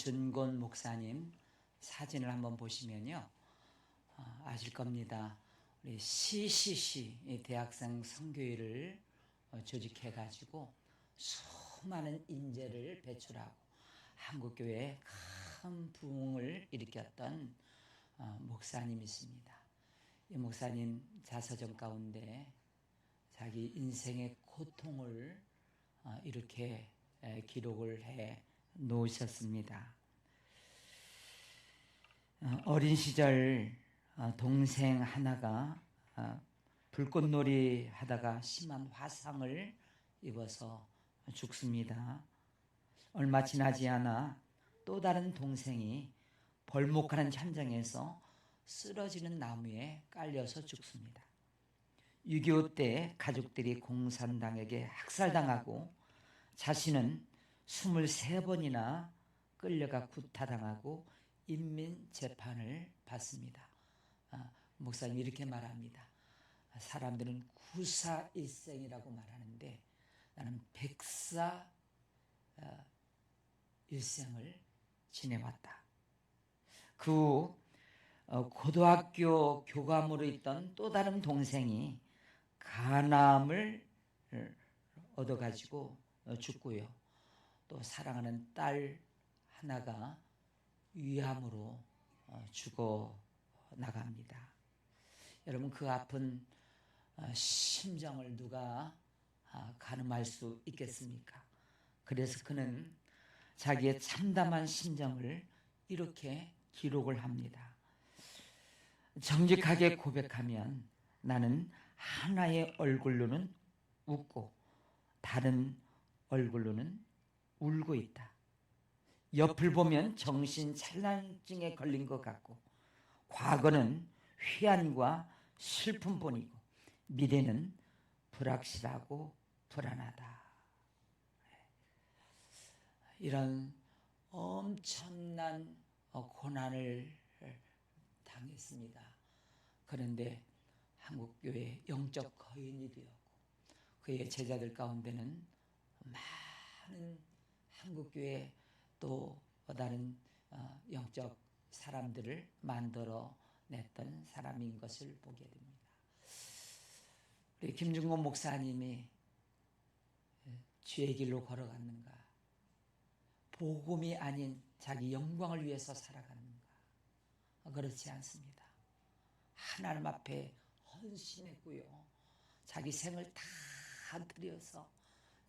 김준곤 목사님 사진을 한번 보시면요, 아실 겁니다. 우리 CCC 대학생 선교회를 조직해가지고 수많은 인재를 배출하고 한국교회에 큰 부흥을 일으켰던 목사님이십니다. 이 목사님 자서전 가운데 자기 인생의 고통을 이렇게 기록을 해 놓으셨습니다. 어린 시절 동생 하나가 불꽃놀이 하다가 심한 화상을 입어서 죽습니다. 얼마 지나지 않아 또 다른 동생이 벌목하는 현장에서 쓰러지는 나무에 깔려서 죽습니다. 6.25 때 가족들이 공산당에게 학살당하고 자신은 23번이나 끌려가 구타당하고 인민재판을 받습니다. 목사님 이렇게 말합니다. 사람들은 구사일생이라고 말하는데 나는 백사일생을 지내왔다. 그 후 고등학교 교감으로 있던 또 다른 동생이 간암을 얻어가지고 죽고요. 또 사랑하는 딸 하나가 위암으로 죽어 나갑니다. 여러분, 그 아픈 심정을 누가 가늠할 수 있겠습니까? 그래서 그는 자기의 참담한 심정을 이렇게 기록을 합니다. 정직하게 고백하면 나는 하나의 얼굴로는 웃고 다른 얼굴로는 울고 있다. 옆을 보면 정신차량증에 걸린 것 같고 과거는 회한과 슬픔뿐이고 미래는 불확실하고 불안하다. 이런 엄청난 고난을 당했습니다. 그런데 한국교회 영적 거인이 되었고 그의 제자들 가운데는 많은 한국교회 또 다른 영적 사람들을 만들어 냈던 사람인 것을 보게 됩니다. 우리 김준곤 목사님이 죄의 길로 걸어갔는가? 복음이 아닌 자기 영광을 위해서 살아갔는가? 그렇지 않습니다. 하나님 앞에 헌신했고요. 자기 생을 다 들여서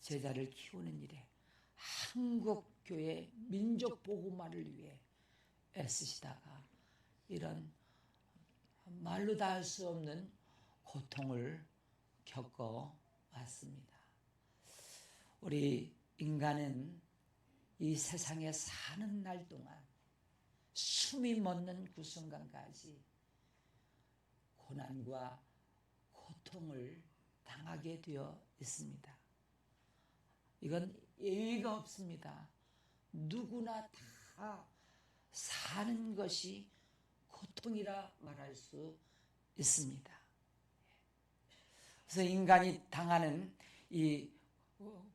제자를 키우는 일에 한국교회 민족 복음화를 위해 애쓰시다가 이런 말로 다 할 수 없는 고통을 겪어 왔습니다. 우리 인간은 이 세상에 사는 날 동안 숨이 멎는 그 순간까지 고난과 고통을 당하게 되어 있습니다. 이건 예외가 없습니다. 누구나 다 사는 것이 고통이라 말할 수 있습니다. 그래서 인간이 당하는 이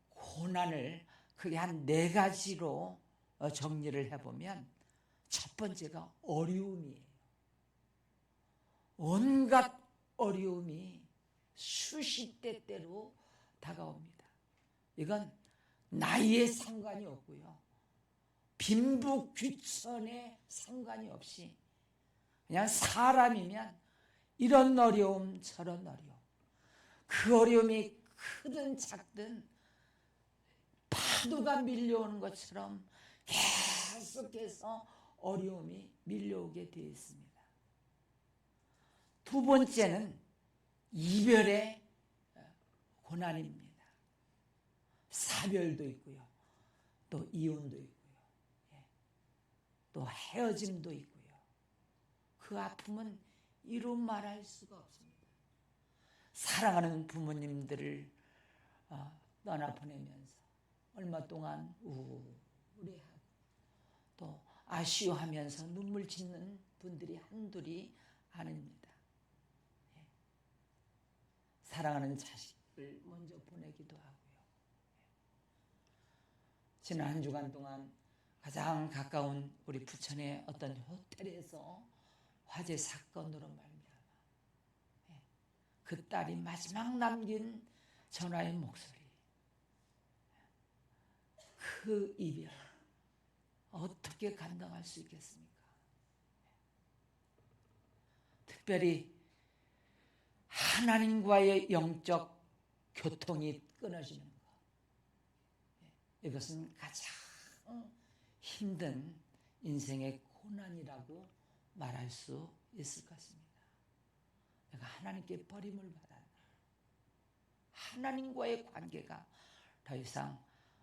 고난을 크게 한 4가지로 정리를 해보면 첫 번째가 어려움이에요. 온갖 어려움이 수시때때로 다가옵니다. 이건 나이에 상관이 없고요. 빈부귀천에 상관이 없이 그냥 사람이면 이런 어려움 저런 어려움, 그 어려움이 크든 작든 파도가 밀려오는 것처럼 계속해서 어려움이 밀려오게 되어 있습니다. 두 번째는 이별의 고난입니다. 사별도 있고요. 또 이혼도 있고요. 또 헤어짐도 있고요. 그 아픔은 이루 말할 수가 없습니다. 사랑하는 부모님들을 떠나보내면서 얼마 동안 우울해하고 또 아쉬워하면서 눈물 짓는 분들이 한둘이 아닙니다. 사랑하는 자식을 먼저 보내기도 하고요. 지난 한 주간 동안 가장 가까운 우리 부천의 어떤 호텔에서 화재 사건으로 말미암아 그 딸이 마지막 남긴 전화의 목소리, 그 이별 어떻게 감당할 수 있겠습니까? 특별히 하나님과의 영적 교통이 끊어지는 것, 이것은 가장 힘든 인생의 고난이라고 말할 수 있을 것입니다. 내가 하나님께 버림을 받았나, 하나님과의 관계가 더 이상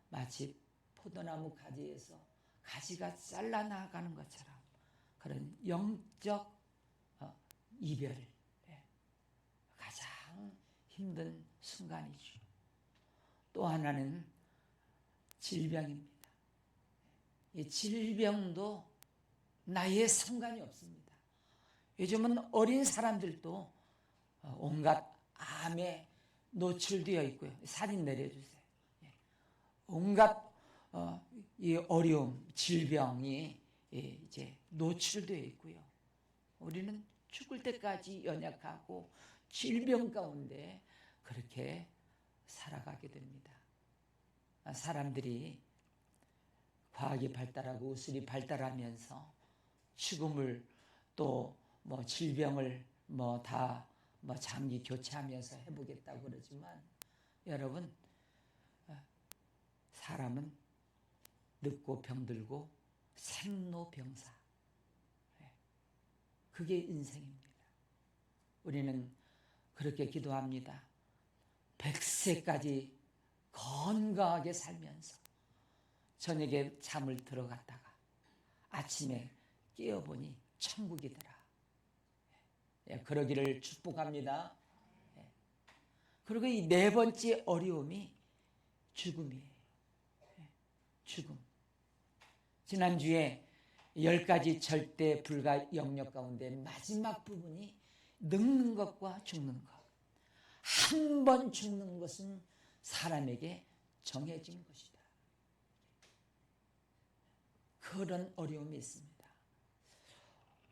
마치 포도나무 가지에서 가지가 잘라나가는 것처럼 그런 영적 이별, 가장 힘든 순간이죠. 또 하나는 질병입니다. 이 질병도 나이에 상관이 없습니다. 요즘은 어린 사람들도 온갖 암에 노출되어 있고요. 사진 내려주세요. 온갖 이 어려움, 질병이 이제 노출되어 있고요. 우리는 죽을 때까지 연약하고 질병 가운데 그렇게 살아가게 됩니다. 사람들이 과학이 발달하고 의술이 발달하면서 죽음을 또 뭐 질병을 다 장기 교체하면서 해보겠다고 그러지만, 여러분, 사람은 늙고 병들고 생로병사, 그게 인생입니다. 우리는 그렇게 기도합니다. 100세까지 건강하게 살면서 저녁에 잠을 들어갔다가 아침에 깨어보니 천국이더라. 그러기를 축복합니다. 그리고 이 네 번째 어려움이 죽음이에요. 죽음. 지난주에 10가지 절대 불가 영역 가운데 마지막 부분이 늙는 것과 죽는 것. 한 번 죽는 것은 사람에게 정해진 것이다. 그런 어려움이 있습니다.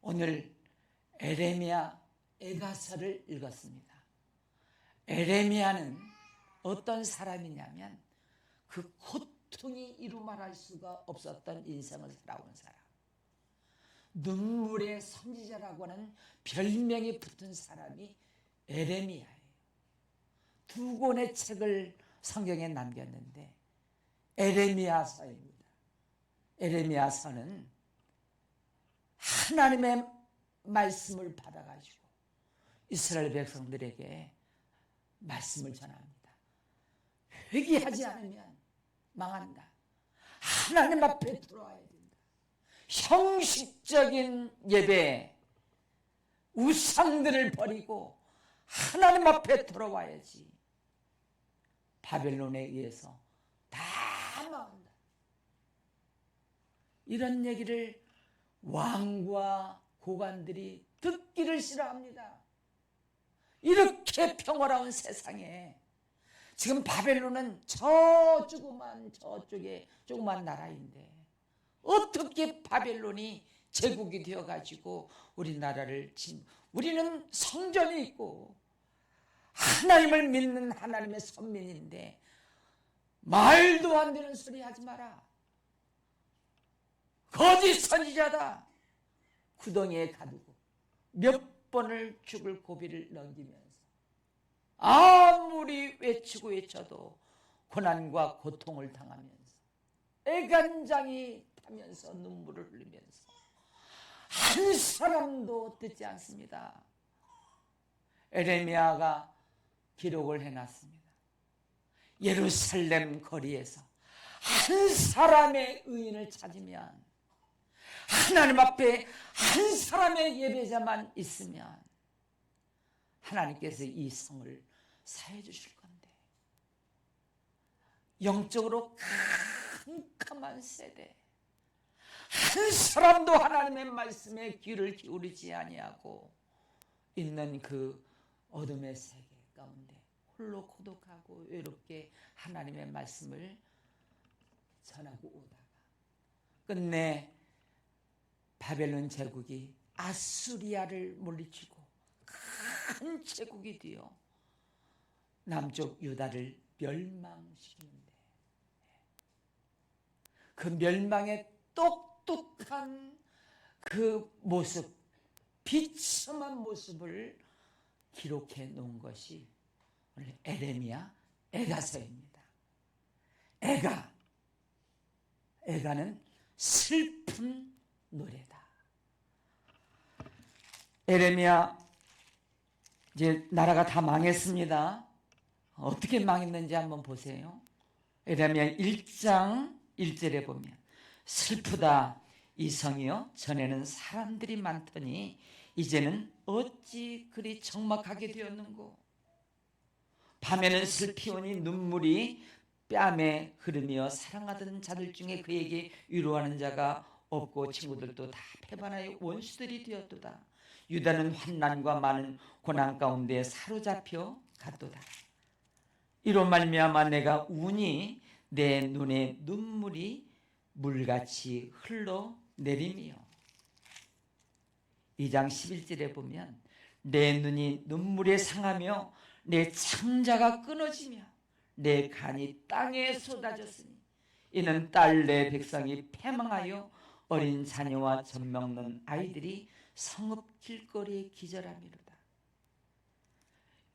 오늘 에레미야 에가서를 읽었습니다. 에레미야는 어떤 사람이냐면 그 고통이 이루 말할 수가 없었던 인생을 살아온 사람, 눈물의 선지자라고 하는 별명이 붙은 사람이 에레미야예요. 2권의 책을 성경에 남겼는데 에레미야서입니다. 에레미야서는 하나님의 말씀을 받아가지고 이스라엘 백성들에게 말씀을 전합니다. 회개하지 않으면 망한다. 하나님 앞에 들어와야 된다. 형식적인 예배, 우상들을 버리고 하나님 앞에 들어와야지. 바벨론에 의해서 다 망한다. 이런 얘기를 왕과 고관들이 듣기를 싫어합니다. 이렇게 평화로운 세상에 지금 바벨론은 저쪽에 조그만 나라인데 어떻게 바벨론이 제국이 되어가지고 우리나라를 우리는 성전이 있고 하나님을 믿는 하나님의 선민인데 말도 안 되는 소리 하지 마라. 거짓 선지자다. 구덩이에 가두고 몇 번을 죽을 고비를 넘기면서 아무리 외치고 외쳐도 고난과 고통을 당하면서 애간장이 타면서 눈물을 흘리면서 한 사람도 듣지 않습니다. 에레미야가 기록을 해놨습니다. 예루살렘 거리에서 한 사람의 의인을 찾으면, 하나님 앞에 한 사람의 예배자만 있으면 하나님께서 이 성을 사해 주실 건데, 영적으로 캄캄한 세대, 한 사람도 하나님의 말씀에 귀를 기울이지 아니하고 있는 그 어둠의 세계 가운데 홀로 고독하고 외롭게 하나님의 말씀을 전하고 오다가 끝내 바벨론 제국이 아수리아를 물리치고 큰 제국이 되어 남쪽 유다를 멸망시키는데, 그 멸망의 똑똑한 그 모습, 비참한 모습을 기록해 놓은 것이 오늘 에레미야 애가서입니다. 애가는 슬픈 노래다. 에레미야, 이제 나라가 다 망했습니다. 어떻게 망했는지 한번 보세요. 에레미야 1장 1절에 보면, 슬프다 이 성이여, 전에는 사람들이 많더니 이제는 어찌 그리 적막하게 되었는고. 밤에는 슬피 오니 눈물이 뺨에 흐르며 사랑하던 자들 중에 그에게 위로하는 자가 없고 친구들도 다 패반하여 원수들이 되었도다. 유다는 환난과 많은 고난 가운데 사로잡혀 갔도다. 이로 말미암아 내가 우니 내 눈에 눈물이 물같이 흘러내리며. 2장 11절에 보면, 내 눈이 눈물에 상하며 내 창자가 끊어지며 내 간이 땅에 쏟아졌으니 이는 딸 내 백성이 패망하여 어린 자녀와 젖먹는 아이들이 성읍 길거리에 기절함이로다.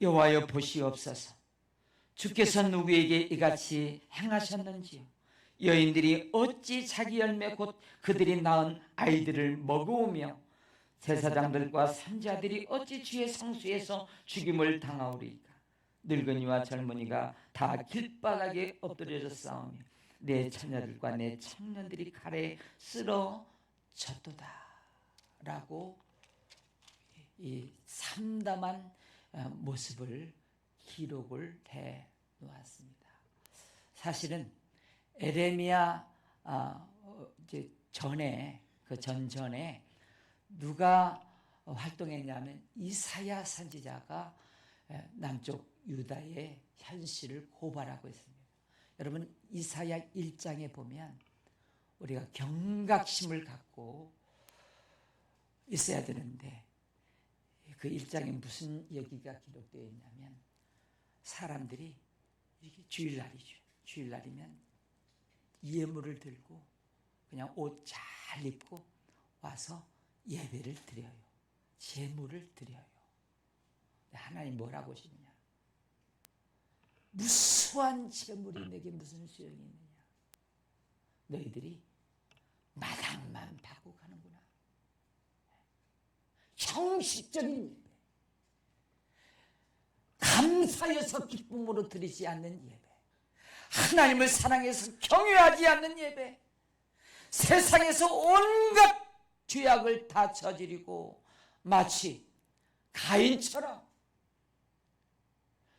여호와여 보시옵소서. 주께서 누구에게 이같이 행하셨는지요. 여인들이 어찌 자기 열매 곧 그들이 낳은 아이들을 먹어오며 제사장들과 선지자들이 어찌 주의 성수에서 죽임을 당하오리까. 늙은이와 젊은이가 다 길바닥에 엎드려져 싸우며 내 처녀들과 내 청년들이 칼에 쓰러졌도다. 라고 이 참담한 모습을 기록을 해 놓았습니다. 사실은 에레미야 이제 전에, 그 전전에 누가 활동했냐면 이사야 선지자가 남쪽 유다의 현실을 고발하고 있습니다. 여러분, 이사야 1장에 보면 우리가 경각심을 갖고 있어야 되는데, 그 1장에 무슨 얘기가 기록되어 있냐면, 사람들이, 이게 주일날이죠. 주일날이면 예물을 들고 그냥 옷 잘 입고 와서 예배를 드려요. 제물을 드려요. 하나님 뭐라고 하시느냐? 무수한 제물이 내게 무슨 소용이 있느냐? 너희들이 마당만 파고 가는구나. 형식적인 예배, 감사해서 기쁨으로 드리지 않는 예배, 하나님을 사랑해서 경외하지 않는 예배, 세상에서 온갖 죄악을 다 저지르고 마치 가인처럼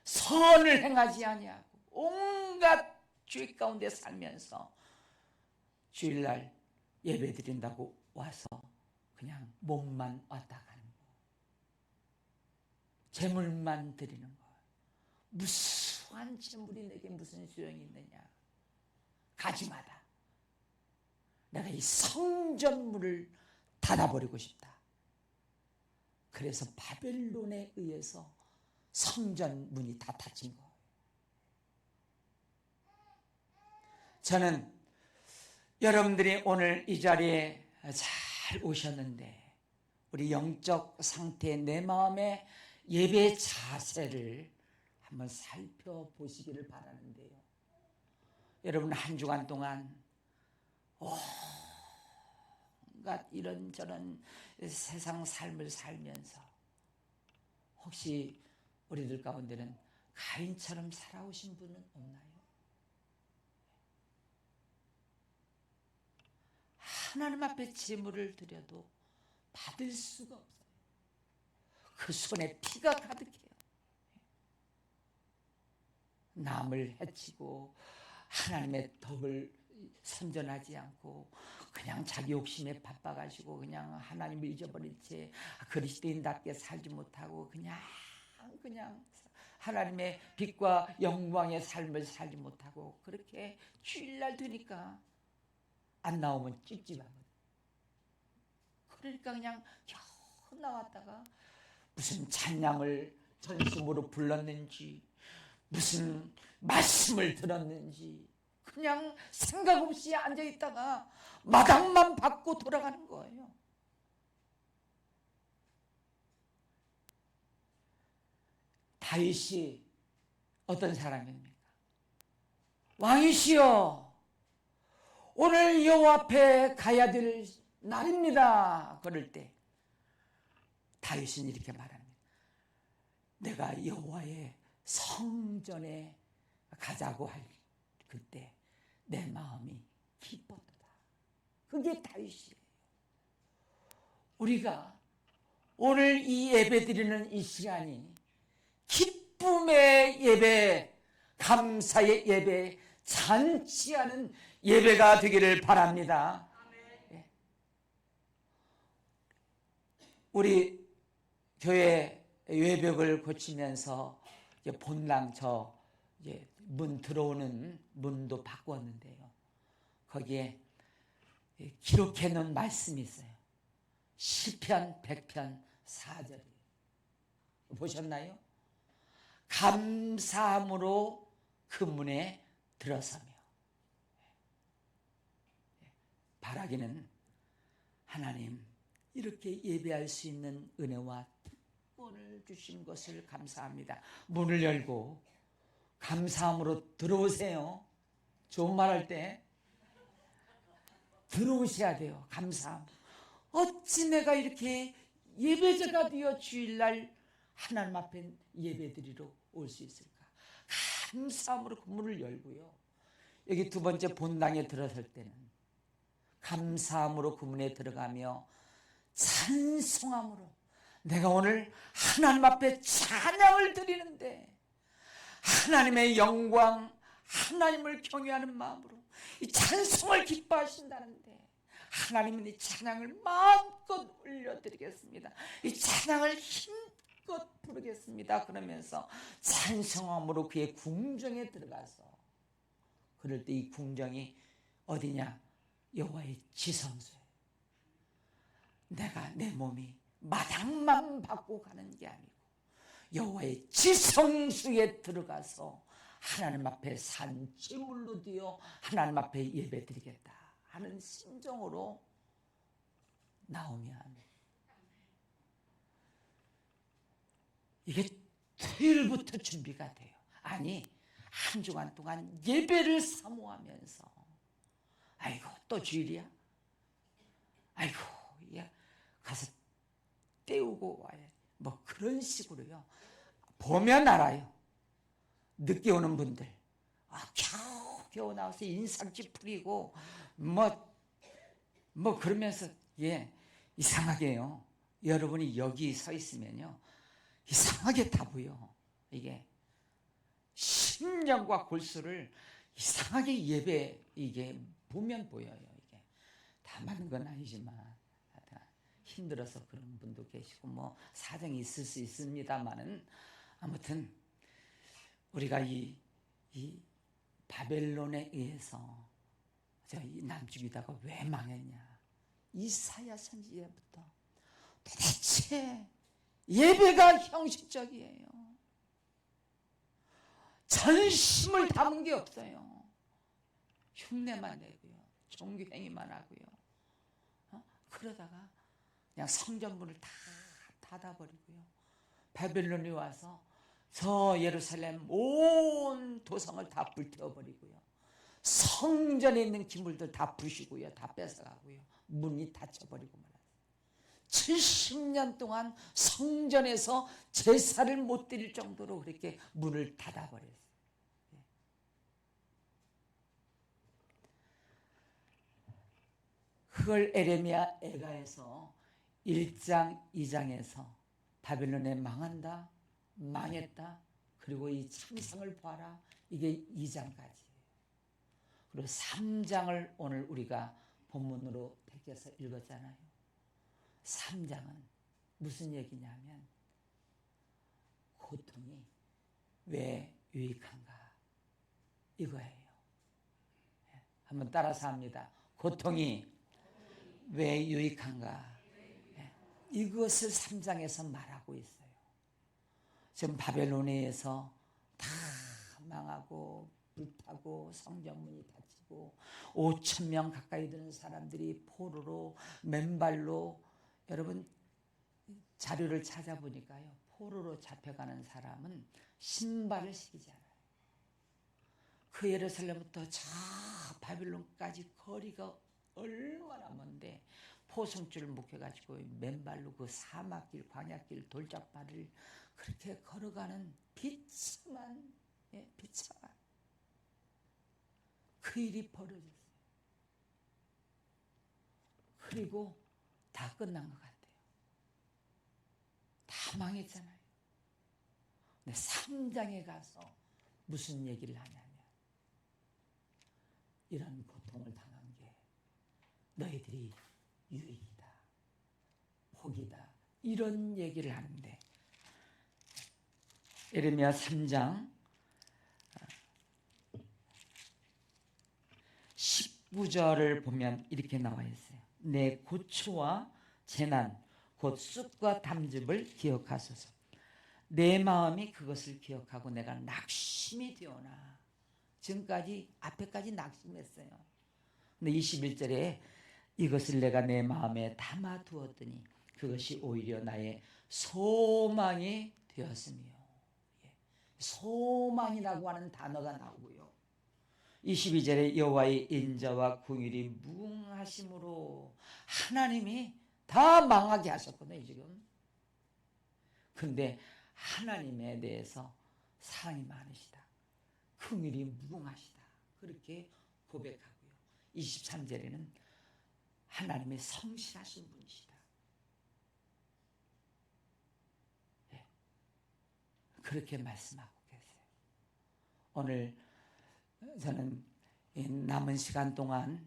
선을 행하지 아니하고 온갖 죄 가운데 살면서 주일날 예배 드린다고 와서 그냥 몸만 왔다 가는 거, 재물만 드리는 거. 무수한 재물이 내게 무슨 소용이 있느냐? 가지마다 내가 이 성전문을 닫아버리고 싶다. 그래서 바벨론에 의해서 성전문이 다 닫힌 거예요. 저는 여러분들이 오늘 이 자리에 잘 오셨는데, 우리 영적 상태, 내 마음의 예배 자세를 한번 살펴보시기를 바라는데요. 여러분, 한 주간 동안 온갖 이런저런 세상 삶을 살면서 혹시 우리들 가운데는 가인처럼 살아오신 분은 없나요? 하나님 앞에 제물을 드려도 받을 수가 없어요. 그 손에 피가 가득해요. 남을 해치고 하나님의 덕을 선전하지 않고 그냥 자기 욕심에 바빠가지고 그냥 하나님을 잊어버린 채 그리스도인답게 살지 못하고 그냥 하나님의 빛과 영광의 삶을 살지 못하고 그렇게 주일날 되니까 안 나오면 찝찝하거든. 그러니까 그냥 겨우 나왔다가 무슨 찬양을 전심으로 불렀는지 무슨 말씀을 들었는지 그냥 생각 없이 앉아있다가 마당만 받고 돌아가는 거예요. 다윗이 어떤 사람입니까? 왕이시여, 오늘 여호와 앞에 가야 될 날입니다. 그럴 때 다윗은 이렇게 말합니다. 내가 여호와의 성전에 가자고 할 그때 내 마음이 기뻤도다. 그게 다윗이에요. 우리가 오늘 이 예배 드리는 이 시간이 기쁨의 예배, 감사의 예배, 잔치하는 예배가 되기를 바랍니다. 우리 교회 외벽을 고치면서 본당 문 들어오는 문도 바꾸었는데요. 거기에 기록해 놓은 말씀이 있어요. 시편 100편 4절 보셨나요? 감사함으로 그 문에 들어서며. 바라기는 하나님 이렇게 예배할 수 있는 은혜와 특권을 주신 것을 감사합니다. 문을 열고 감사함으로 들어오세요. 좋은 말 할 때 들어오셔야 돼요. 감사함. 어찌 내가 이렇게 예배자가 되어 주일날 하나님 앞에 예배드리러 올 수 있을까? 감사함으로 그 문을 열고요. 여기 두 번째 본당에 들어설 때는 감사함으로 그 문에 들어가며 찬송함으로 내가 오늘 하나님 앞에 찬양을 드리는데 하나님의 영광, 하나님을 경외하는 마음으로 이 찬송을 기뻐하신다는데 하나님은 이 찬양을 마음껏 올려드리겠습니다. 이 찬양을 힘껏 부르겠습니다. 그러면서 찬송함으로 그의 궁정에 들어가서 그럴 때 이 궁정이 어디냐? 여호와의 지성소에 내가 내 몸이 마당만 받고 가는 게 아니고 여호와의 지성소에 들어가서 하나님 앞에 산지물로 되어 하나님 앞에 예배드리겠다 하는 심정으로 나오면 이게 토요일부터 준비가 돼요. 아니 한 주간 동안 예배를 사모하면서 아이고 또 주일이야? 아이고 야 가서 때우고 와야 뭐 그런 식으로요. 보면 알아요. 늦게 오는 분들 겨우 나와서 인상 찌푸리고 뭐 그러면서 이상하게요. 여러분이 여기 서 있으면요 이상하게 다 보여. 이게 심령과 골수를 이상하게 예배 이게 보면 보여요. 이게 다 맞는 건 아니지만 힘들어서 그런 분도 계시고 뭐 사정이 있을 수 있습니다만은 아무튼 우리가 이 바벨론에 의해서 이 남주기다가 왜 망했냐? 이사야 선지자부터 도대체 예배가 형식적이에요. 전심을 담은 게 없어요. 흉내만 내고요. 종교행위만 하고요. 그러다가 그냥 성전문을 다 닫아버리고요. 바벨론이 와서 저 예루살렘 온 도성을 다 불태워버리고요. 성전에 있는 기물들 다 부시고요. 다 뺏어가고요. 문이 닫혀버리고 말아요. 70년 동안 성전에서 제사를 못 드릴 정도로 그렇게 문을 닫아버렸어요. 그걸 에레미야 애가에서 1장 2장에서 바벨론에 망한다, 망했다, 그리고 이 참상을 봐라, 이게 2장까지예요. 그리고 3장을 오늘 우리가 본문으로 택해서 읽었잖아요. 3장은 무슨 얘기냐면 고통이 왜 유익한가 이거예요. 한번 따라서 합니다. 고통이 왜 유익한가? 이것을 3장에서 말하고 있어요. 지금 바벨론에서 다 망하고 불타고 성전문이 닫히고 5천 명 가까이 되는 사람들이 포로로 맨발로, 여러분 자료를 찾아보니까요, 포로로 잡혀가는 사람은 신발을 신기지 않아요. 그 예루살렘부터 저 바빌론까지 거리가 얼마나 먼데 포승줄을 묶여가지고 맨발로 그 사막길, 광야길, 돌짝발을 그렇게 걸어가는 비참한, 비참한 그 일이 벌어졌어요. 그리고 다 끝난 것 같아요. 다 망했잖아요. 근데 3장에 가서 무슨 얘기를 하냐면, 이런 고통을 당한 게 너희들이 유익이다, 복이다, 이런 얘기를 하는데, 예레미야 3장 19절을 보면 이렇게 나와 있어요. 내 고초와 재난 곧 쑥과 담즙을 기억하소서. 내 마음이 그것을 기억하고 내가 낙심이 되오나. 지금까지 앞에까지 낙심했어요. 근데 21절에 이것을 내가 내 마음에 담아두었더니 그것이 오히려 나의 소망이 되었으며. 소망이라고 하는 단어가 나오고요. 22절에 여호와의 인자와 긍휼이 무궁하심으로, 하나님이 다 망하게 하셨거든요 지금. 그런데 하나님에 대해서 사랑이 많으시다, 긍휼이 무궁하시다, 그렇게 고백하고요. 23절에는 하나님의 성실하신 분이시다, 그렇게 말씀하고 계세요. 오늘 저는 남은 시간 동안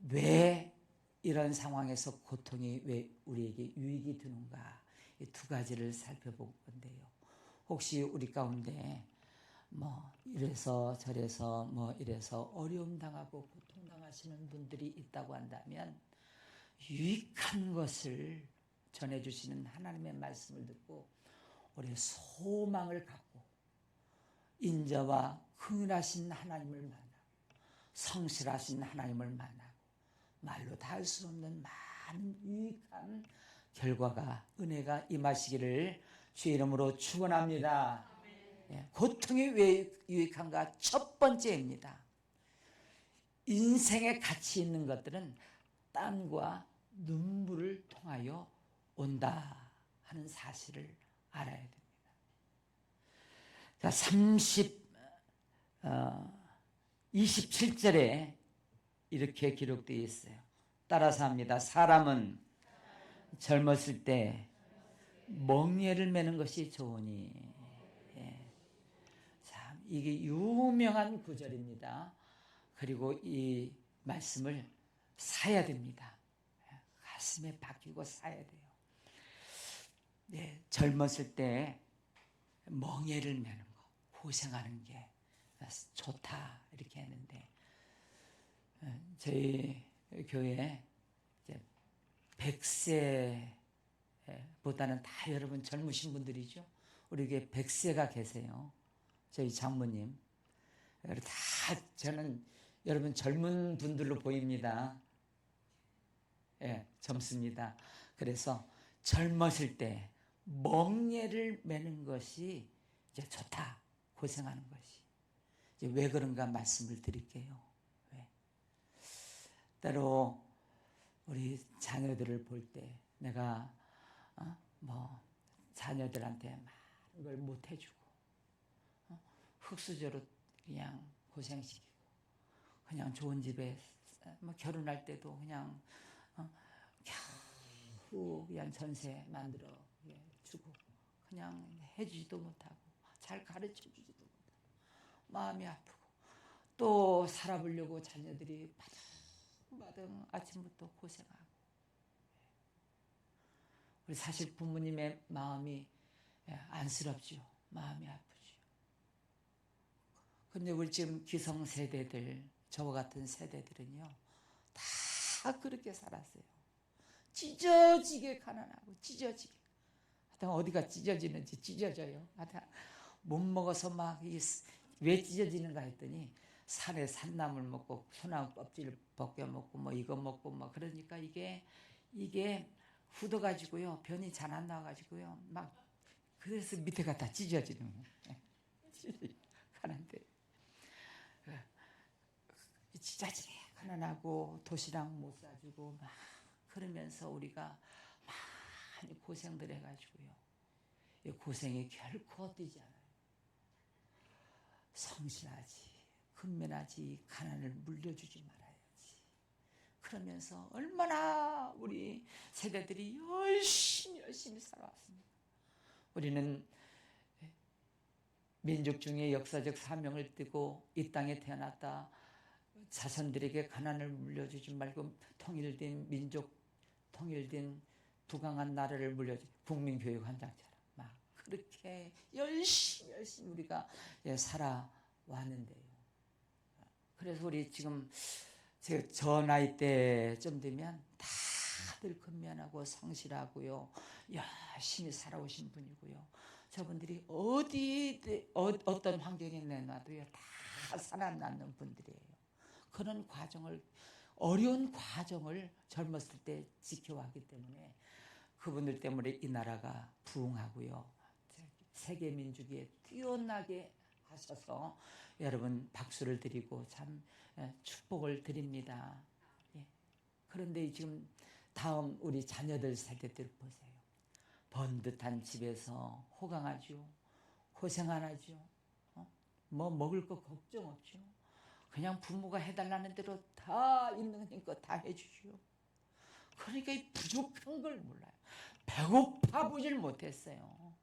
왜 이런 상황에서 고통이 왜 우리에게 유익이 드는가, 이 두 가지를 살펴볼 건데요. 혹시 우리 가운데 뭐 이래서 저래서 뭐 이래서 어려움 당하고 고통 당하시는 분들이 있다고 한다면, 유익한 것을 전해주시는 하나님의 말씀을 듣고 우리의 소망을 갖고 인자와 긍휼하신 하나님을 만나고 성실하신 하나님을 만나고 말로 다 할 수 없는 많은 유익한 결과가, 은혜가 임하시기를 주의 이름으로 축원합니다. 고통이 왜 유익한가? 첫 번째입니다. 인생에 가치 있는 것들은 땀과 눈물을 통하여 온다 하는 사실을 알아야 됩니다. 자, 27절에 이렇게 기록되어 있어요. 따라서 합니다. 사람은 젊었을 때 멍에를 매는 것이 좋으니. 참, 이게 유명한 구절입니다. 그리고 이 말씀을 사야 됩니다. 가슴에 박히고 사야 돼요. 젊었을 때 멍에를 매는 거, 고생하는 게 좋다 이렇게 했는데, 저희 교회 이제 100세보다는 다 여러분 젊으신 분들이죠. 우리 교회 100세가 계세요. 저희 장모님 다, 저는 여러분 젊은 분들로 보입니다. 젊습니다. 그래서 젊었을 때 멍에를 매는 것이 이제 좋다, 고생하는 것이. 이제 왜 그런가 말씀을 드릴게요. 왜? 때로 우리 자녀들을 볼 때 내가 뭐 자녀들한테 많은 걸 못 해주고 흙수저로 그냥 고생시키고, 그냥 좋은 집에 뭐 결혼할 때도 그냥 겨우 그냥 전세 만들어 주고 그냥 해주지도 못하고 잘 가르쳐주지도 못하고 마음이 아프고, 또 살아보려고 자녀들이 바등바등 아침부터 고생하고. 우리 사실 부모님의 마음이 안쓰럽죠. 마음이 아프죠. 근데 우리 지금 기성세대들, 저와 같은 세대들은요 다 그렇게 살았어요. 찢어지게 가난하고 찢어지게. 하여튼 어디가 찢어지는지 찢어져요. 하여튼 못 먹어서 막 왜 찢어지는가 했더니 산에 산나물 먹고 소나무 껍질 벗겨 먹고 뭐 이거 먹고 뭐 그러니까 이게 굳어가지고요 변이 잘 안 나와가지고요 막 그래서 밑에가 다 찢어지는 거예요. 가난데 찢어지게 가난하고 도시락 못 사주고 막 그러면서 우리가 많이 고생들 해가지고요 이 고생이 결코 뛰지 않아요. 성실하지 근면하지 가난을 물려주지 말아야지. 그러면서 얼마나 우리 세대들이 열심히 살아왔습니다. 우리는 민족 중에 역사적 사명을 띠고 이 땅에 태어났다. 자손들에게 가난을 물려주지 말고 통일된 민족, 통일된 부강한 나라를 물려주 국민교육 현장처럼 막 그렇게 열심히 우리가 살아왔는데요. 그래서 우리 지금 저 나이 때쯤 되면 다들 근면하고 성실하고요 열심히 살아오신 분이고요. 저분들이 어떤 환경에 내놔도요 다 살아남는 분들이에요. 그런 과정을 어려운 과정을 젊었을 때 지켜왔기 때문에 그분들 때문에 이 나라가 부흥하고요 세계 민족에 뛰어나게 하셔서 여러분 박수를 드리고 참 축복을 드립니다. 그런데 지금 다음 우리 자녀들 세대들 보세요. 번듯한 집에서 호강하죠. 고생 안 하죠. 뭐 먹을 거 걱정 없죠. 그냥 부모가 해달라는 대로 다 있는 힘껏 다 해주죠. 그러니까 이 부족한 걸 몰라요. 배고파 보질 못했어요.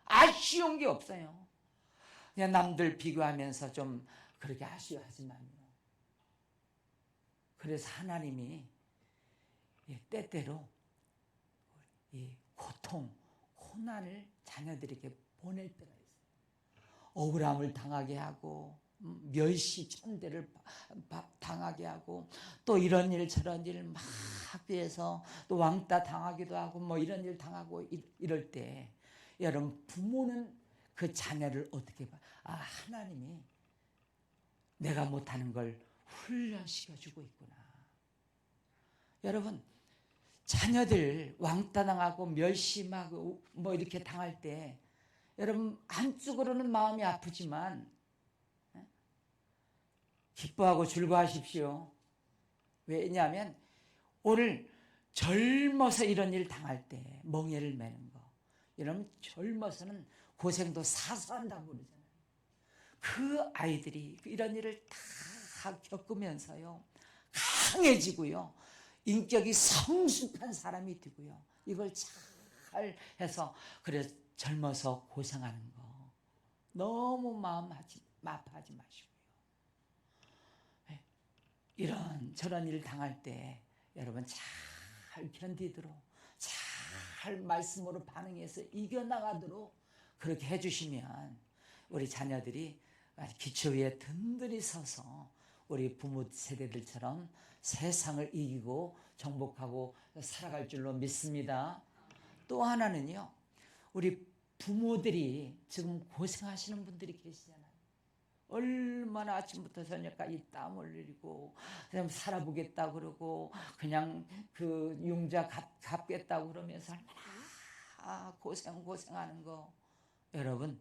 아쉬운 게 없어요. 그냥 남들 비교하면서 좀 그렇게 아쉬워하지만요. 그래서 하나님이 때때로 이 고통, 고난을 자녀들에게 보낼 때가 있어요. 억울함을 당하게 하고 멸시 천대를 당하게 하고 또 이런 일 저런 일 막 해서 또 왕따 당하기도 하고 뭐 이런 일 당하고 이럴 때 여러분 부모는 그 자녀를 어떻게 봐? 하나님이 내가 못하는 걸 훈련시켜주고 있구나. 여러분 자녀들 왕따 당하고 멸심하고 뭐 이렇게 당할 때 여러분 한쪽으로는 마음이 아프지만 기뻐하고 즐거워하십시오. 왜냐하면 오늘 젊어서 이런 일 당할 때 멍에를 매는 거 여러분 젊어서는 고생도 사서한다고 그러잖아요. 그 아이들이 이런 일을 다 겪으면서요 강해지고요 인격이 성숙한 사람이 되고요 이걸 잘 해서 그래 젊어서 고생하는 거 너무 마음 아파하지 마시고요. 이런 저런 일 당할 때 여러분 잘 견디도록 잘 말씀으로 반응해서 이겨나가도록 그렇게 해주시면 우리 자녀들이 기초 위에 든든히 서서 우리 부모 세대들처럼 세상을 이기고 정복하고 살아갈 줄로 믿습니다. 또 하나는요 우리 부모들이 지금 고생하시는 분들이 계시잖아요. 얼마나 아침부터 저녁까지 땀 흘리고 그냥 살아보겠다 그러고 그냥 그 융자 갚겠다고 그러면서 얼마나 고생하는 거 여러분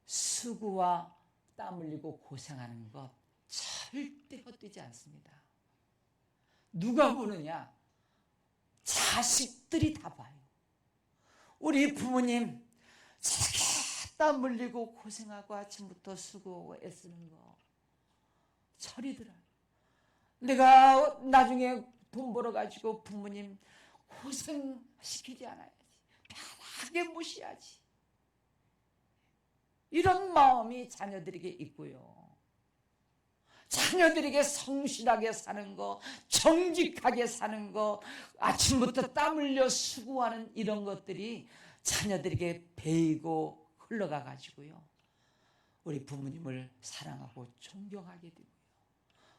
수고와 땀 흘리고 고생하는 것 절대 헛되지 않습니다. 누가 보느냐? 자식들이 다 봐요. 우리 부모님 저렇게 땀 흘리고 고생하고 아침부터 수고하고 애쓰는 거 철이 들어요. 내가 나중에 돈 벌어가지고 부모님 고생시키지 않아야지. 편하게 모셔야지. 이런 마음이 자녀들에게 있고요. 자녀들에게 성실하게 사는 거, 정직하게 사는 거, 아침부터 땀 흘려 수고하는 이런 것들이 자녀들에게 배이고 흘러가 가지고요. 우리 부모님을 사랑하고 존경하게 되고요.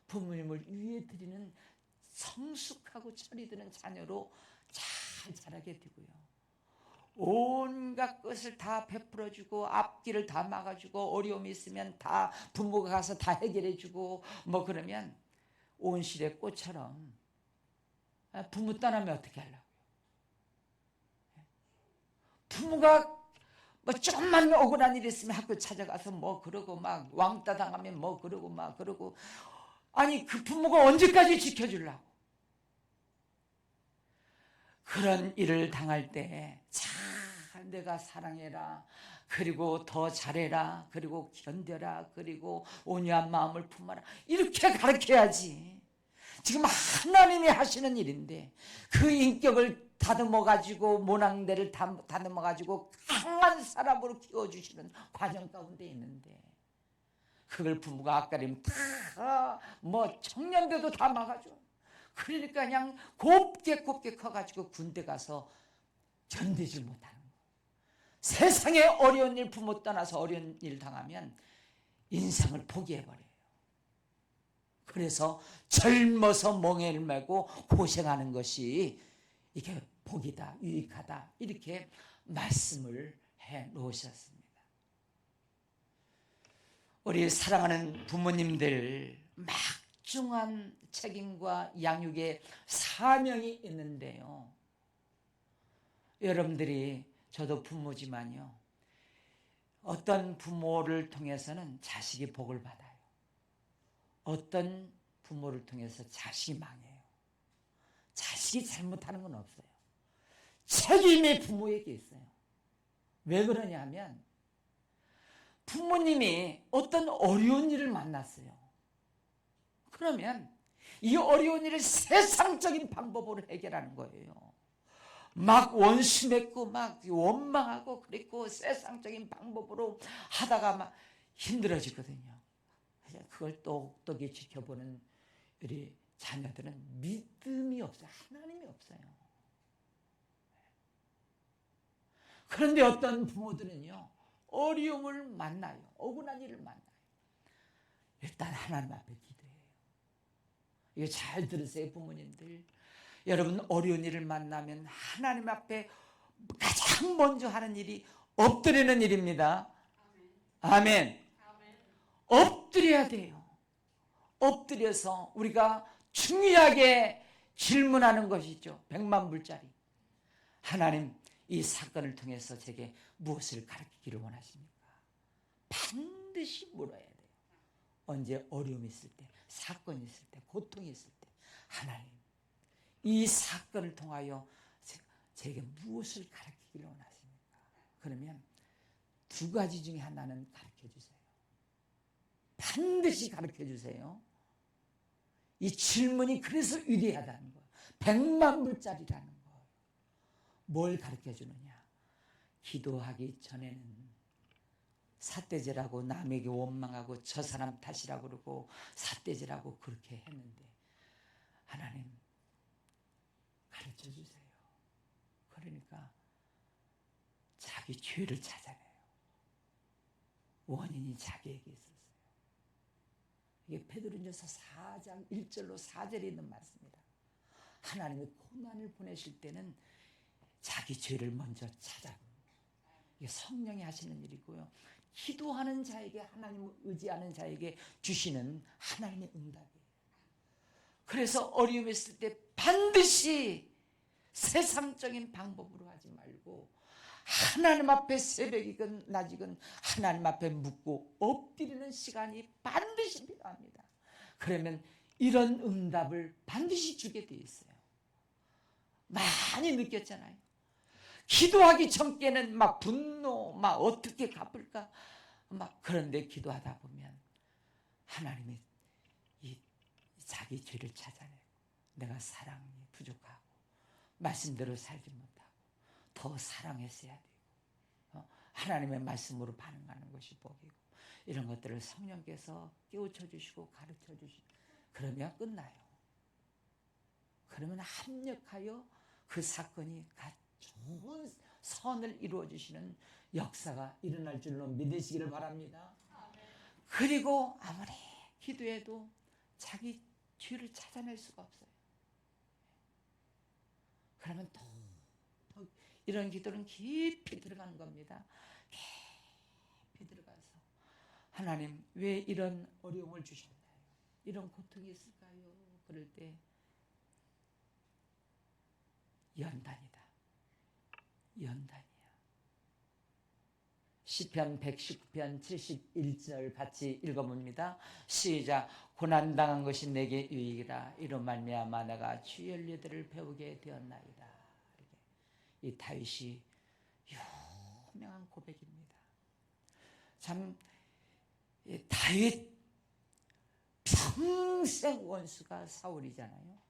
부모님을 위해 드리는 성숙하고 철이 드는 자녀로 잘 자라게 되고요. 온갖 것을 다 베풀어주고 앞길을 다 막아주고 어려움이 있으면 다 부모가 가서 다 해결해주고 뭐 그러면 온실의 꽃처럼 부모 떠나면 어떻게 하려고요? 부모가 뭐 조금만 억울한 일 있으면 학교 찾아가서 뭐 그러고 막 왕따 당하면 뭐 그러고 막 그러고 아니 그 부모가 언제까지 지켜주려고? 그런 일을 당할 때 잘 내가 사랑해라, 그리고 더 잘해라, 그리고 견뎌라, 그리고 온유한 마음을 품어라, 이렇게 가르쳐야지. 지금 하나님이 하시는 일인데 그 인격을 다듬어가지고 모낭대를 다듬어가지고 강한 사람으로 키워주시는 과정 가운데 있는데 그걸 부모가 앞가림 다 뭐 청년대도 다 막아줘. 그러니까 그냥 곱게 커가지고 군대 가서 견디질 못하는 거예요. 세상에 어려운 일, 부모 떠나서 어려운 일 당하면 인생을 포기해버려요. 그래서 젊어서 멍에를 메고 고생하는 것이 이게 복이다, 유익하다, 이렇게 말씀을 해 놓으셨습니다. 우리 사랑하는 부모님들, 막중한 책임과 양육의 사명이 있는데요. 여러분들이, 저도 부모지만요, 어떤 부모를 통해서는 자식이 복을 받아요. 어떤 부모를 통해서 자식이 망해요. 자식이 잘못하는 건 없어요. 책임이 부모에게 있어요. 왜 그러냐면 부모님이 어떤 어려운 일을 만났어요. 그러면 이 어려운 일을 세상적인 방법으로 해결하는 거예요. 막 원수 맺고 막 원망하고 그랬고 세상적인 방법으로 하다가 막 힘들어지거든요. 그걸 똑똑히 지켜보는 우리 자녀들은 믿음이 없어요. 하나님이 없어요. 그런데 어떤 부모들은요, 어려움을 만나요. 억울한 일을 만나요. 일단 하나님 앞에 기도해요. 이거 잘 들으세요, 부모님들. 여러분, 어려운 일을 만나면 하나님 앞에 가장 먼저 하는 일이 엎드리는 일입니다. 아멘. 엎드려야 돼요. 엎드려서 우리가 중요하게 질문하는 것이죠. 100만 불짜리. 하나님, 이 사건을 통해서 제게 무엇을 가르치기를 원하십니까? 반드시 물어야 돼요. 언제 어려움이 있을 때, 사건이 있을 때, 고통이 있을 때, 하나님, 이 사건을 통하여 제게 무엇을 가르치기를 원하십니까? 그러면 두 가지 중에 하나는 가르쳐 주세요. 반드시 가르쳐 주세요. 이 질문이 그래서 위대하다는 거예요. 100만 불짜리라는 거예요. 뭘 가르쳐 주느냐? 기도하기 전에는 삿대질하고 남에게 원망하고 저 사람 탓이라고 그러고 삿대질하고 그렇게 했는데 하나님 가르쳐 주세요. 그러니까 자기 죄를 찾아내요. 원인이 자기에게 있었어요. 이게 베드로전서 4장 1절로 4절에 있는 말씀입니다. 하나님의 고난을 보내실 때는 자기 죄를 먼저 찾아봅니다. 이게 성령이 하시는 일이고요. 기도하는 자에게, 하나님을 의지하는 자에게 주시는 하나님의 응답이에요. 그래서 어려움이 있을 때 반드시 세상적인 방법으로 하지 말고 하나님 앞에 새벽이건 낮이건 하나님 앞에 묻고 엎드리는 시간이 반드시 필요합니다. 그러면 이런 응답을 반드시 주게 돼 있어요. 많이 느꼈잖아요. 기도하기 전께는 막 분노, 막 어떻게 갚을까, 막 그런데 기도하다 보면 하나님이 이 자기 죄를 찾아내고 내가 사랑이 부족하고 말씀대로 살지 못하고 더 사랑했어야 되고 하나님의 말씀으로 반응하는 것이 복이고 이런 것들을 성령께서 깨우쳐 주시고 가르쳐 주시고 그러면 끝나요. 그러면 합력하여 그 사건이 좋은 선을 이루어 주시는 역사가 일어날 줄로 믿으시기를 바랍니다. 그리고 아무리 기도해도 자기 죄를 찾아낼 수가 없어요. 그러면 또 이런 기도는 깊이 들어가는 겁니다. 깊이 들어가서 하나님 왜 이런 어려움을 주셨나요? 이런 고통이 있을까요? 그럴 때 연단이다. 연단이야. 시편 119편 71절 같이 읽어봅니다. 시작. 고난당한 것이 내게 유익이라. 이로 말미암아 내가 주의 윤리들을 배우게 되었나이다. 이 다윗이 유명한 고백입니다. 참 다윗 평생 원수가 사울이잖아요.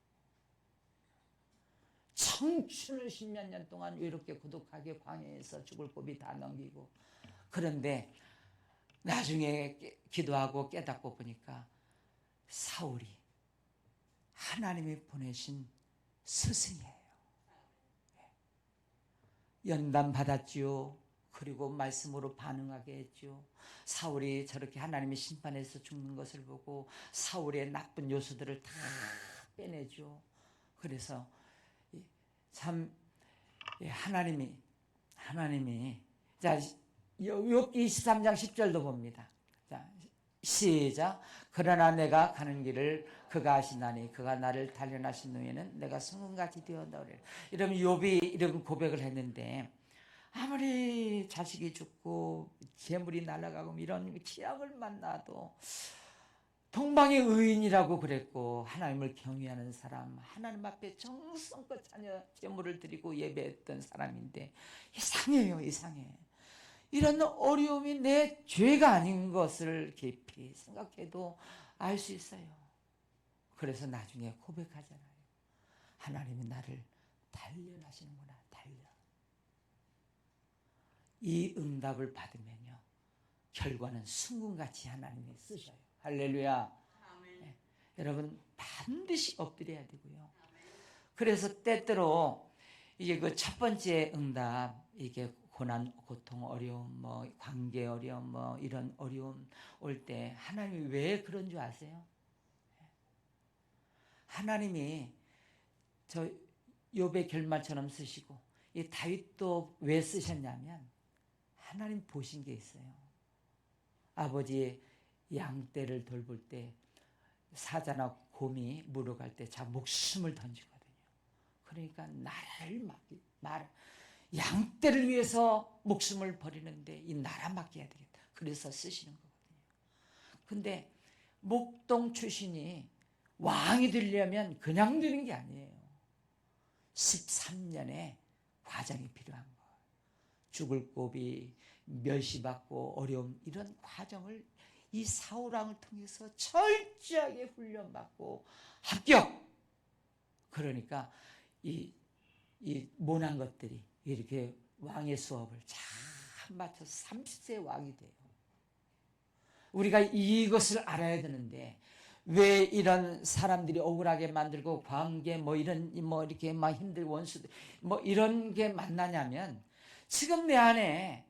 청춘을 10몇 년 동안 외롭게 고독하게 광야에서 죽을 고비 다 넘기고, 그런데 나중에 기도하고 깨닫고 보니까 사울이 하나님이 보내신 스승이에요. 연단 받았지요. 그리고 말씀으로 반응하게 했죠. 사울이 저렇게 하나님의 심판에서 죽는 것을 보고 사울의 나쁜 요소들을 다 빼내죠. 그래서 참 하나님이 자 욥기 23장 10절도 봅니다. 자 시작. 그러나 내가 가는 길을 그가 아시나니 그가 나를 단련하신 후에는 내가 승금같이 되었나오리라. 이러면 욥이 이런 고백을 했는데, 아무리 자식이 죽고 재물이 날아가고 이런 취약을 만나도 동방의 의인이라고 그랬고 하나님을 경외하는 사람, 하나님 앞에 정성껏 자녀 재물을 드리고 예배했던 사람인데 이상해요. 이상해. 이런 어려움이 내 죄가 아닌 것을 깊이 생각해도 알 수 있어요. 그래서 나중에 고백하잖아요. 하나님이 나를 단련하시는구나. 단련. 이 응답을 받으면요, 결과는 순금같이 하나님이 쓰셔요. 할렐루야. 네. 여러분 반드시 엎드려야 되고요. 그래서 때때로 이게 그 첫 번째 응답, 이게 고난, 고통, 어려움, 뭐 관계 어려움, 뭐 이런 어려움 올 때 하나님이 왜 그런 줄 아세요? 하나님이 저 욥의 결말처럼 쓰시고 이 다윗도 왜 쓰셨냐면 하나님 보신 게 있어요. 아버지의 양떼를 돌볼 때 사자나 곰이 물어갈 때 자 목숨을 던지거든요. 그러니까 나라를 말 양떼를 위해서 목숨을 버리는데 이 나라 맡겨야 되겠다. 그래서 쓰시는 거거든요. 근데 목동 출신이 왕이 되려면 그냥 되는 게 아니에요. 13년의 과정이 필요한 거예요. 죽을 고비, 멸시받고 어려움, 이런 과정을 이 사울왕을 통해서 철저하게 훈련받고 합격. 그러니까 이 모난 것들이 이렇게 왕의 수업을 잘 맞춰서 30세 왕이 돼요. 우리가 이것을 알아야 되는데 왜 이런 사람들이 억울하게 만들고 관계 뭐 이런 뭐 이렇게 막 힘들 원수들 뭐 이런 게 만나냐면 지금 내 안에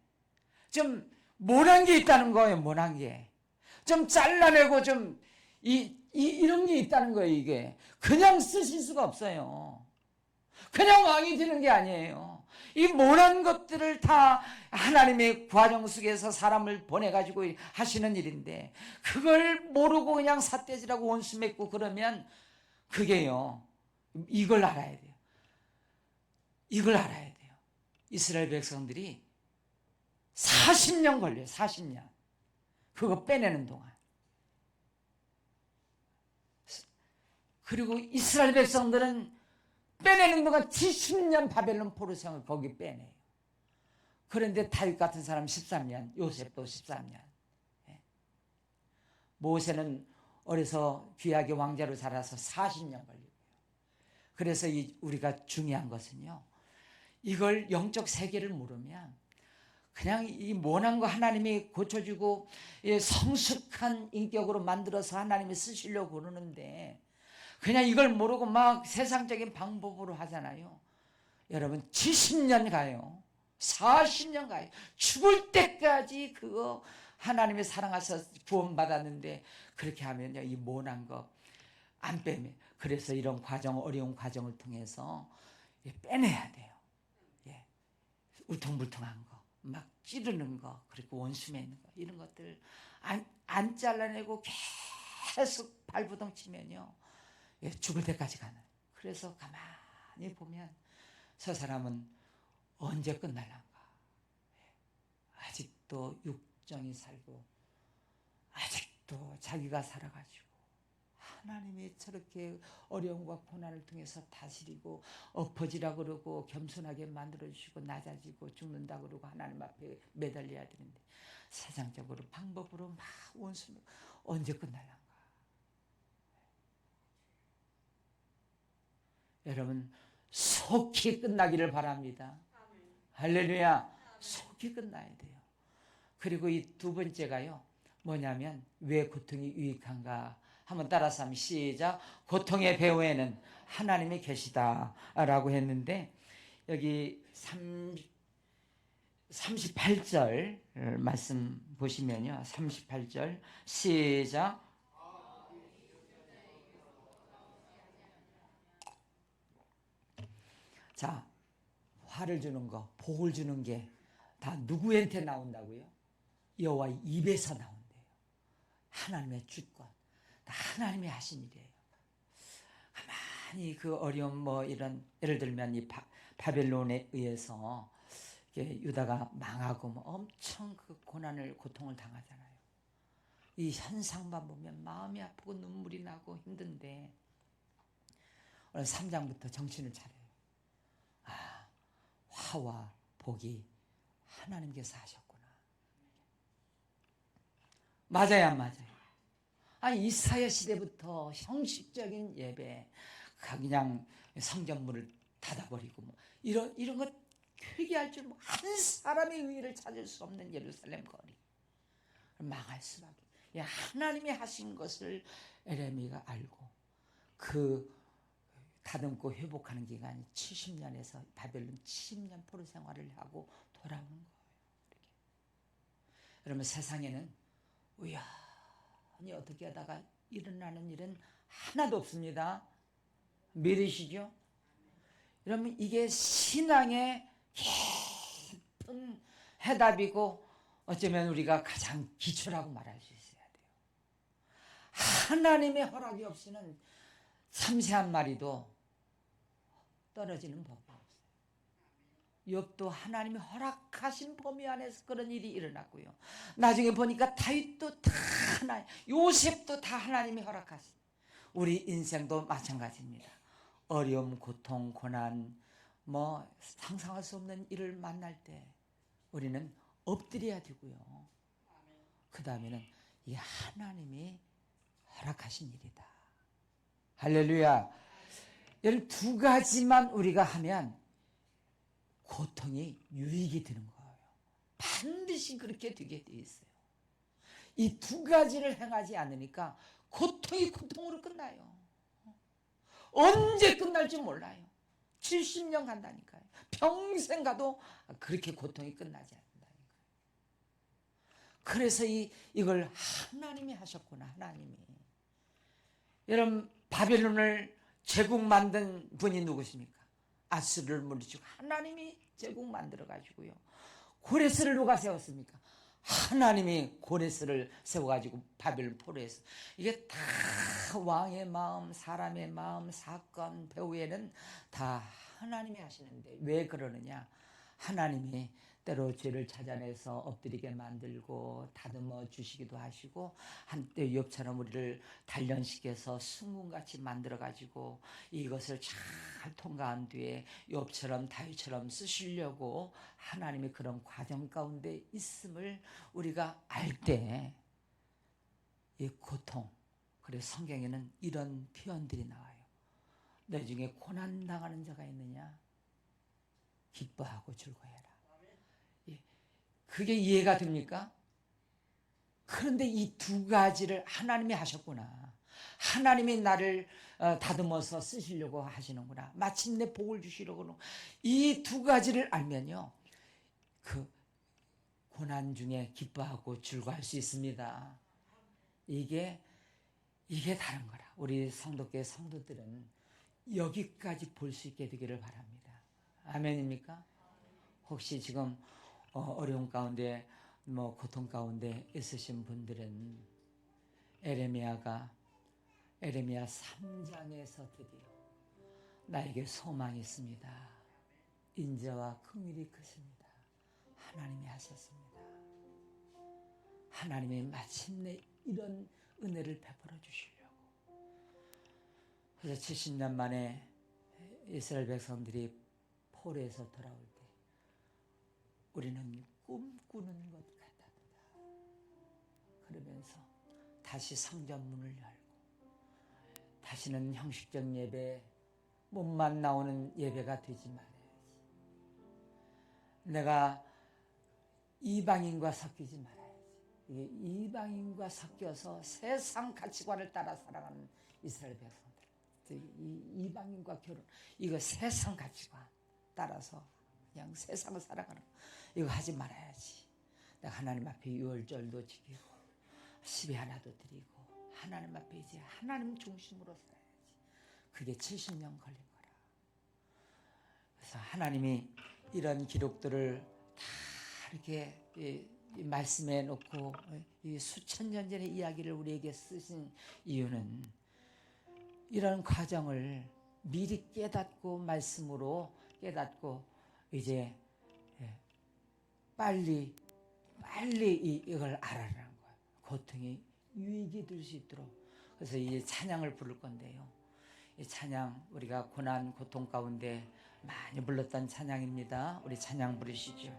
좀 모난 게 있다는 거예요. 모난 게 좀 잘라내고 좀 이런 게 있다는 거예요. 이게 그냥 쓰실 수가 없어요. 그냥 왕이 되는 게 아니에요. 이 모난 것들을 다 하나님의 과정 속에서 사람을 보내가지고 하시는 일인데 그걸 모르고 그냥 삿대질하고 원수 맺고 그러면 그게요. 이걸 알아야 돼요. 이걸 알아야 돼요. 이스라엘 백성들이 40년 걸려요. 40년. 그거 빼내는 동안. 그리고 이스라엘 백성들은 빼내는 동안 70년 바벨론 포로생을 거기 빼내요. 그런데 다윗 같은 사람 13년, 요셉도 13년. 모세는 어려서 귀하게 왕자로 자라서 40년 걸리고요. 그래서 우리가 중요한 것은요, 이걸 영적 세계를 모르면 그냥 이 모난 거 하나님이 고쳐주고 성숙한 인격으로 만들어서 하나님이 쓰시려고 그러는데 그냥 이걸 모르고 막 세상적인 방법으로 하잖아요. 여러분 70년 가요. 40년 가요. 죽을 때까지 그거 하나님이 사랑하셔서 구원받았는데 그렇게 하면요 이 모난 거 안 빼면, 그래서 이런 과정, 어려운 과정을 통해서 빼내야 돼요. 예. 울퉁불퉁한 거, 막 찌르는 거, 그리고 원수 맺는 거, 이런 것들 안 잘라내고 계속 발부동 치면요 죽을 때까지 가는. 그래서 가만히 보면 저 사람은 언제 끝날란가. 아직도 육정이 살고 아직도 자기가 살아가지고 하나님이 저렇게 어려움과 고난을 통해서 다스리고 엎어지라 그러고 겸손하게 만들어주시고 낮아지고 죽는다 그러고 하나님 앞에 매달려야 되는데 세상적으로 방법으로 막 원수 언제 끝날란가. 여러분 속히 끝나기를 바랍니다. 할렐루야. 속히 끝나야 돼요. 그리고 이 두 번째가요 뭐냐면 왜 고통이 유익한가. 한번 따라서 하면 시작. 고통의 배후에는 하나님이 계시다라고 했는데 여기 38절 말씀 보시면요 38절 시작. 자, 화를 주는 거, 복을 주는 게 다 누구한테 나온다고요? 여호와 입에서 나온대요. 하나님의 주권, 다 하나님이 하신 일이에요. 가만히 그 어려움 뭐 이런 예를 들면 이 바벨론에 의해서 유다가 망하고 뭐 엄청 그 고난을 고통을 당하잖아요. 이 현상만 보면 마음이 아프고 눈물이 나고 힘든데 오늘 3장부터 정신을 차려요. 아, 화와 복이 하나님께서 하셨구나. 맞아요, 안 맞아요? 아니 이사야 시대부터 형식적인 예배, 그냥 성전문을 닫아버리고 뭐 이런 것 회개할 줄 한 사람의 의의를 찾을 수 없는 예루살렘 거리 망할 수밖에. 하나님이 하신 것을 에레미야가 알고 그 다듬고 회복하는 기간이 70년에서 바벨론 70년 포로 생활을 하고 돌아오는 거예요. 이렇게. 여러분 세상에는 우연히 어떻게 하다가 일어나는 일은 하나도 없습니다. 믿으시죠? 여러분 이게 신앙의 깊은 해답이고 어쩌면 우리가 가장 기초라고 말할 수 있어야 돼요. 하나님의 허락이 없이는 참새 한 마리도 떨어지는 법이 없어요. 욥도 하나님이 허락하신 범위 안에서 그런 일이 일어났고요. 나중에 보니까 다윗도 다 하나님, 요셉도 다 하나님이 허락하신. 우리 인생도 마찬가지입니다. 어려움, 고통, 고난, 뭐 상상할 수 없는 일을 만날 때 우리는 엎드려야 되고요. 그 다음에는 이 하나님이 허락하신 일이다. 할렐루야. 이 두 가지만 우리가 하면 고통이 유익이 되는 거예요. 반드시 그렇게 되게 돼 있어요. 이 두 가지를 행하지 않으니까 고통이 고통으로 끝나요. 언제 끝날지 몰라요. 70년 간다니까요. 평생 가도 그렇게 고통이 끝나지 않는다니까요. 그래서 이걸 하나님이 하셨구나. 하나님이. 여러분 바벨론을 제국 만든 분이 누구십니까? 아수르를 물리치고 하나님이 제국 만들어 가지고요. 고레스를 누가 세웠습니까? 하나님이 고레스를 세워가지고 바벨론 포로에서. 이게 다 왕의 마음, 사람의 마음, 사건 배후에는 다 하나님이 하시는데 왜 그러느냐? 하나님이 때로 죄를 찾아내서 엎드리게 만들고 다듬어 주시기도 하시고 한때 욥처럼 우리를 단련시켜서 승군같이 만들어가지고 이것을 잘 통과한 뒤에 욥처럼 다윗처럼 쓰시려고 하나님이 그런 과정 가운데 있음을 우리가 알 때 이 고통, 그래서 성경에는 이런 표현들이 나와요. 내 중에 고난당하는 자가 있느냐? 기뻐하고 즐거워해라. 그게 이해가 됩니까? 그런데 이 두 가지를 하나님이 하셨구나. 하나님이 나를 다듬어서 쓰시려고 하시는구나. 마침내 복을 주시려고. 이 두 가지를 알면요. 그 고난 중에 기뻐하고 즐거워할 수 있습니다. 이게 다른 거라. 우리 성도교회 성도들은 여기까지 볼 수 있게 되기를 바랍니다. 아멘입니까? 혹시 지금 어려운 가운데 고통 가운데 있으신 분들은 에레미야 3장에서 드디어 나에게 소망이 있습니다. 인자와 긍휼이 크십니다. 하나님이 하셨습니다. 하나님이 마침내 이런 은혜를 베풀어 주시려고. 그래서 70년 만에 이스라엘 백성들이 포로에서 돌아올 때 우리는 꿈꾸는 것 같답니다. 그러면서 다시 성전 문을 열고 다시는 형식적 예배, 몸만 나오는 예배가 되지 말아야지. 내가 이방인과 섞이지 말아야지. 이게 이방인과 섞여서 세상 가치관을 따라 살아가는 이스라엘 백성들, 이 이방인과 결혼, 이거 세상 가치관 따라서 그냥 세상을 살아가는 이거 하지 말아야지. 내가 하나님 앞에 유월절도 지키고 10의 하나도 드리고 하나님 앞에 이제 하나님 중심으로 살아야지. 그게 70년 걸린 거라. 그래서 하나님이 이런 기록들을 다 이렇게 말씀해 놓고 이 수천 년 전의 이야기를 우리에게 쓰신 이유는 이런 과정을 미리 깨닫고 말씀으로 깨닫고 이제 빨리 이걸 알아라는 거예요. 고통이 유익이 될 수 있도록. 그래서 이 찬양을 부를 건데요. 이 찬양 우리가 고난 고통 가운데 많이 불렀던 찬양입니다. 우리 찬양 부르시죠.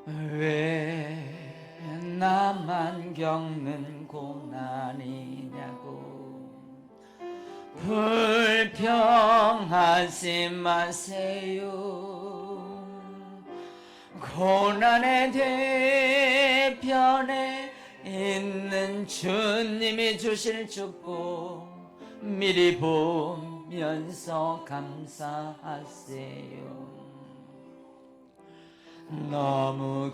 왜 나만 겪는 고난이냐고 불평하지 마세요. 고난의 대편에 있는 주님이 주실 축복 미리 보면서 감사하세요. 너무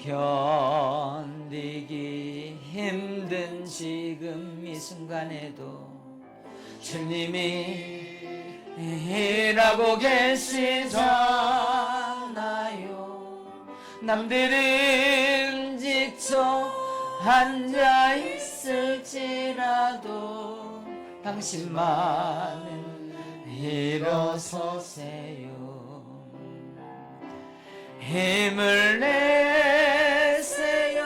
견디기 힘든 지금 이 순간에도 주님이 일하고 계시잖아요. 남들은 지쳐 앉아 있을지라도 당신만은 일어서세요. 힘을 내세요.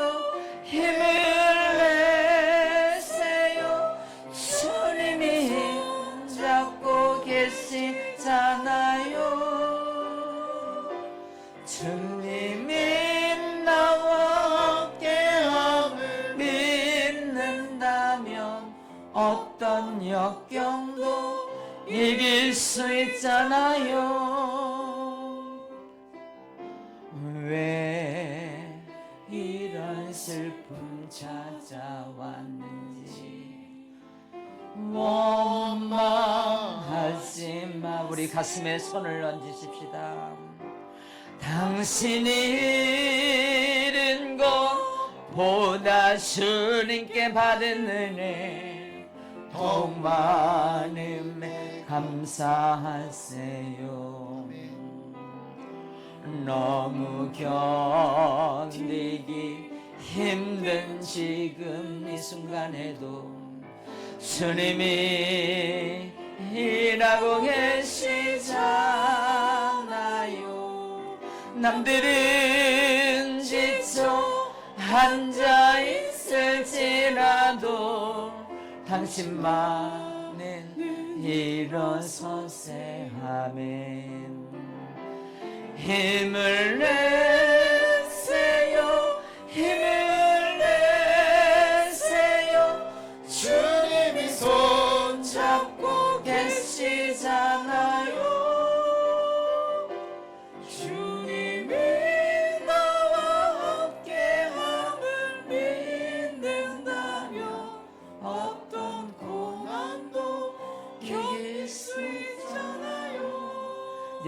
힘을 내세요. 주님이 힘 잡고 계시잖아요. 주님이 나와 함께함을 믿는다면 어떤 역경도 이길 수 있잖아요. 왜 이런 슬픔 찾아왔는지 원망하지 마. 우리 가슴에 손을 얹으십시다. 당신이 잃은 것보다 주님께 받은 은혜 더욱 많음에 감사하세요. 너무 견디기 힘든 지금 이 순간에도 주님이 일하고 계시잖아요. 남들은 지쳐 앉아 있을지라도 당신만은 일어서세. 아멘. 힘을 내세요. 힘을 내세요. 주님이 손잡고 계시잖아요. 주님이 나와 함께함을 믿는다면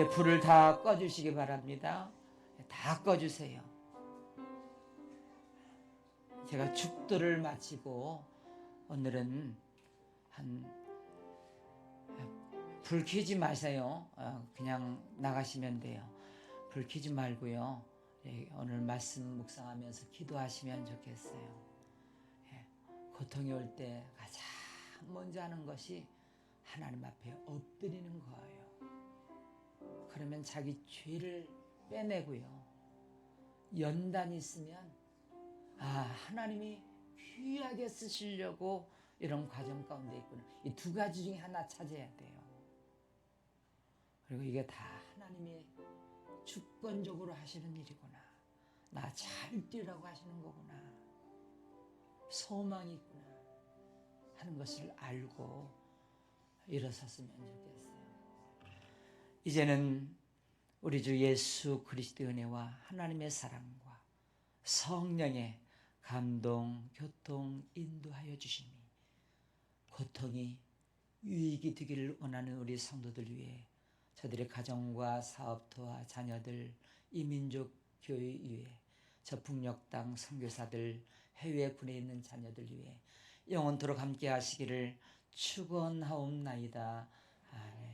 이제 불을 다 꺼주시기 바랍니다. 다 꺼주세요. 제가 축도를 마치고 오늘은 불 켜지 마세요. 그냥 나가시면 돼요. 불 켜지 말고요. 오늘 말씀 묵상하면서 기도하시면 좋겠어요. 고통이 올 때 가장 먼저 하는 것이 하나님 앞에 엎드리는 거예요. 그러면 자기 죄를 빼내고요. 연단이 있으면 하나님이 귀하게 쓰시려고 이런 과정 가운데 있구나. 이 두 가지 중에 하나 찾아야 돼요. 그리고 이게 다 하나님이 주권적으로 하시는 일이구나. 나 잘 뛰라고 하시는 거구나. 소망이 있구나 하는 것을 알고 일어섰으면 좋겠어요. 이제는 우리 주 예수 그리스도의 은혜와 하나님의 사랑과 성령의 감동, 교통, 인도하여 주심이 고통이 유익이 되기를 원하는 우리 성도들 위해 저들의 가정과 사업터와 자녀들, 이민족 교회 위해 저 북녘 땅 선교사들, 해외 군에 있는 자녀들 위해 영원토록 함께 하시기를 축원하옵나이다. 아멘.